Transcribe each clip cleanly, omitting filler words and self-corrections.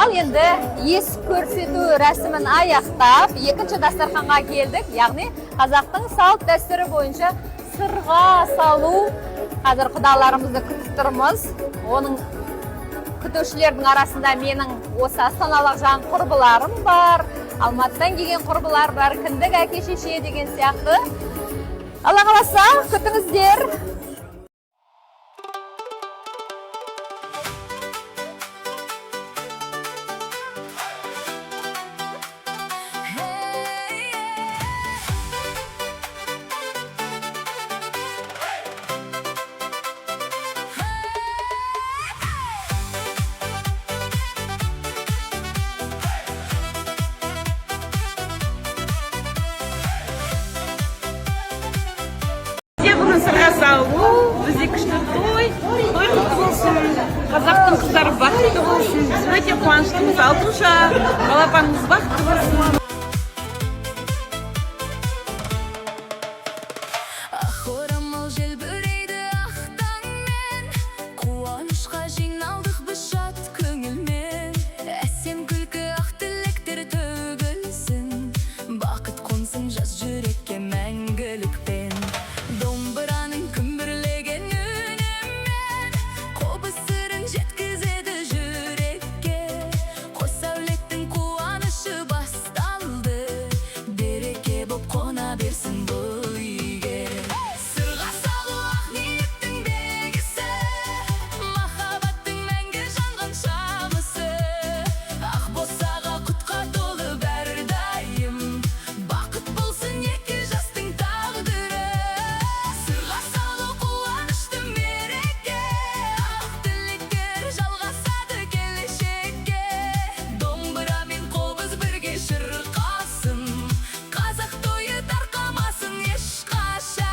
Ал енді есік көрсету рәсімін аяқтап, екінші дастарханға келдік. Яғни қазақтың салт дәстүрі бойынша сырға салу. Қазір құдаларымызды күтіп тұрмыз. Оның күтушілердің арасында менің осы астаналық жан құрбыларым бар. Алматыдан келген құрбылар бар. Кіндік әке шеше деген сияқты. Алла қаласа күтіңіздер. Сырға салу, бізде күшті той құтты болсын, қазақтың қыздары бақытты болсын, біз өте қуаныштымыз. Алтынша балапанымыз бақытты болсын. Орамал желбірейді ақ таңмен, қуанышқа жиналдық біз шат көңілмен. Әсем күлкі ақ тілектер төгілсін, бақыт қонсын жас жүрекке мәңгілікпен. Домбыраның күмбірлеген үнімен, қобыз сырын жеткізеді жүрекке. Қос әулеттің қуанышы басталды, береке боп қона берсін бұл үйге. Сырға салу ақ ниеттің белгісі, махаббаттың мәңгі жанған шамысы. Ақ босаға құтқа толы бәрдайым, бақыт болсын екі жастың тағдыры. Сырға салу қуанышты мереке, ақ тілектер жалғасады келешекке. Домбыра мен қобыз бірге шырқасын, қазақ тойы тарқамасын ешқашан.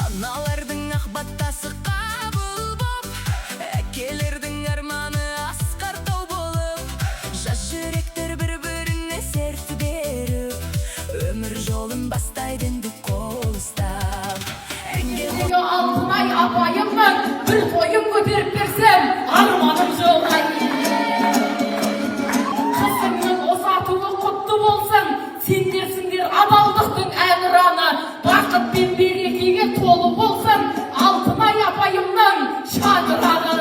Аналардың ақ батасы қабыл боп, әкелердің арманы асқар тау болып. Жас жүректер бір-біріне серт беріп, өмір жолын бастайды енді қол ұстап. Алтынай апайымның бір тойын көтеріп берсем, арманым жолдай. Қызымның осатуы құтты болсын, сендерсіңдер адалдықтың әнұраны, бақыт пен берекеге толы болсын, Алтынай апайымның шаңырағы.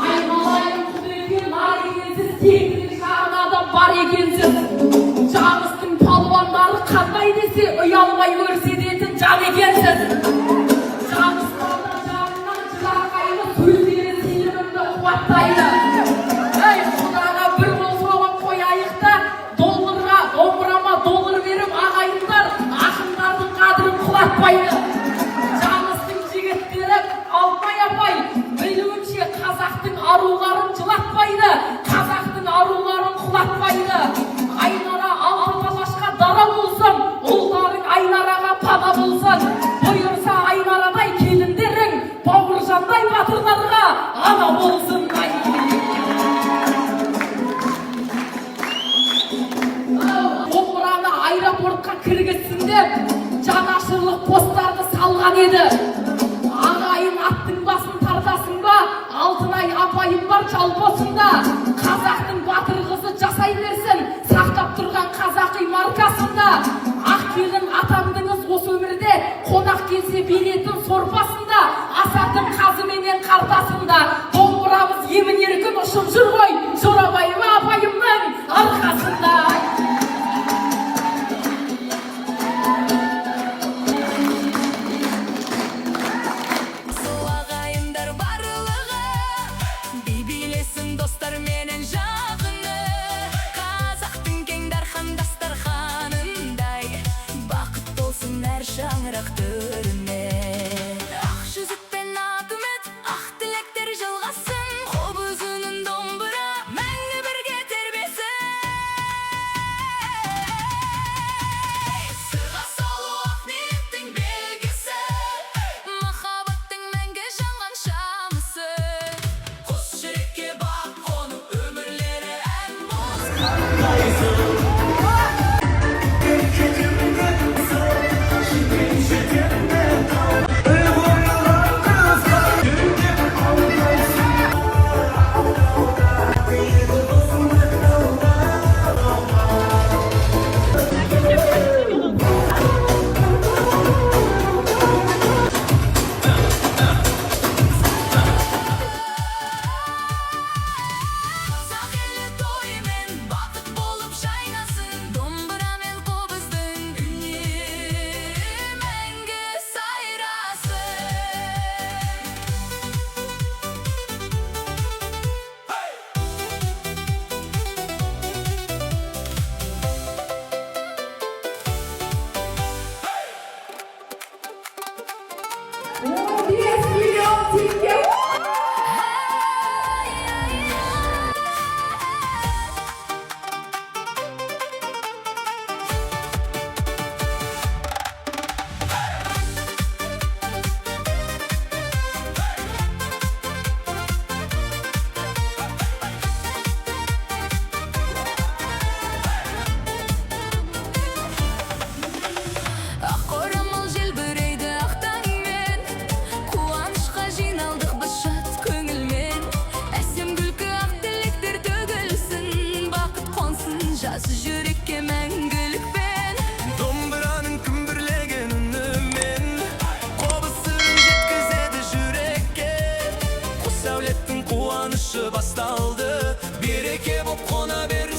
Айналайын құдеке нар екенсіз, теңдік жағын адам бар екенсіз. Жаңыстың палуандары қандай десе, ұялмай көрсететін жан екенсіз. Жаңыстарда жанынан жылақайлы сөздері сенімімді қуаттайды. Ей, құдаға бір қол соғып қояйық та, долларға, домбырама доллар беріп ағайындар ақындардың қадірін құлатпайды. Жаңыстың жігіттері Алтынай апай, білуімше қазақтың аруларын жылатпайды, қазақтың аруларын құлатпайды. Айнара алпалашқа дара болсын, ұлдарың Айнараға пана болсын. Бұйырса Айнарадай келіндерің, Бауыржандай батырларға ана болсын. Домбыраны аэропортқа кіргізсін деп, жанашырлық посттарды салған еді. Ағайын аттың басын тартасың ба, Алтынай апайым бар жалпосында. Қазақтың батыр қызы жасай берсін, сақтап тұрған қазақи маркасында. Ақ келін атандыңыз осы өмірде, қонақ келсе беретін сорпасында. Асатын қазыменен қартасында, домбырамыз емін еркін ұшып жүр ғой, Жорабаева апайымның арқасында. Ағайындар барлығы, би билесін достар менен жағыны. Қазақтың кең дархан дастарханындай, бақыт болсын әр шаңырақ төріне. Ақ жүзік пен ақ үміт, ақ тілектер жалғасын, қобыз үнін домбыра мәңгі бірге тербесін. Сахилі тоймен бақыт болып жайнасын, домбыра мен қобыздың үніне мәңгі сайрасын. Ақ орамал желбірейді ақ таңмен, қуанышқа жиналдық біз шат көңілмен. Әсем күлкі ақ тілектер төгілсін, бақыт қонсын жас жүрекке мәңгілікпен. Домбыраның күмбірлеген үнімен қобызын жеткізеді жүрекке. Құс сәулеттің қуанышы басталды, береке боп қона бер